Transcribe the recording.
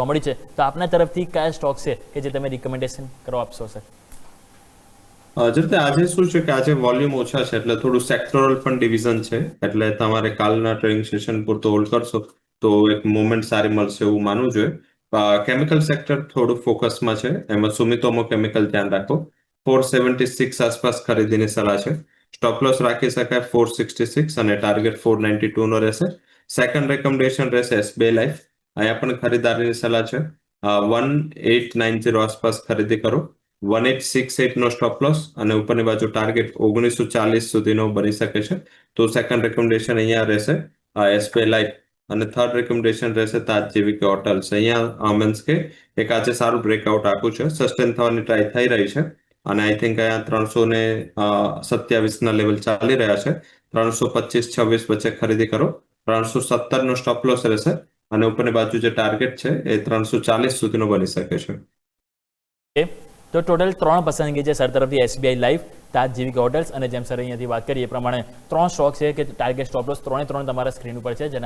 મળી છે, તો આપના તરફથી કયા સ્ટોક છે કે જે તમે રિકમેન્ડેશન કરો આપશો સર? જે રીતે આજે શું છે કે આજે વોલ્યુમ ઓછા છે એટલે થોડું સેક્ટરલ પણ ડિવિઝન છે, એટલે તમારે કાલના ટ્રેડિંગ સેશન પૂરતો હોલ્ડ કરશો તો એક મોમેન્ટ સારી મળશે એવું માનવું જોઈએ. કેમિકલ સેક્ટર થોડું ફોકસમાં છે, એમાં સુમિતોમો કેમિકલ ધ્યાન રાખો. 476 આસપાસ ખરીદીની સલાહ છે. સ્ટોપ લોસ રાખી શકાય 466 અને ટાર્ગેટ 492 નો રહેશે. સેકન્ડ રેકમેન્ડેશન રહેશે એસબીઆઈ લાઈફ, અહીંયા પણ ખરીદારીની સલાહ છે. 1890 આસપાસ ખરીદી કરો. 1868 નો સ્ટોપ લોસ અને ઉપરની બાજુ ટાર્ગેટ 1940 સુધીનો બની શકે છે. તો સેકન્ડ રેકમેન્ડેશન અહીંયા રહેશે એસબીઆઈ લાઈફ, અને થર્ડ રેકમેન્ડેશન રહેશે તાજ જેવી કે હોટલ્સ. અહીંયા મીન્સ કે એક આજે સારું બ્રેકઆઉટ આપ્યું છે, સસ્ટેન થવાની ટ્રાય થઈ રહી છે અને આઈ થિંક અહીંયા 327 ના લેવલ ચાલી રહ્યા છે. 325-26 વચ્ચે ખરીદી કરો. 317 નો સ્ટોપ લોસ રહેશે અને ઉપરની બાજુ જે ટાર્ગેટ છે એ 340 સુધીનો બની શકે છે. તો ટોટલ 3 પસંદગી છે સર તરફથી, એસબીઆઈ લાઈફ, તાજ જેવી કે હોટલ્સ, અને જેમ સર અહીંયાથી વાત કરીએ એ પ્રમાણે 3 સ્ટોક છે કે ટાર્ગેટ સ્ટોપ લોસ 3 તમારા સ્ક્રીન ઉપર છે જેના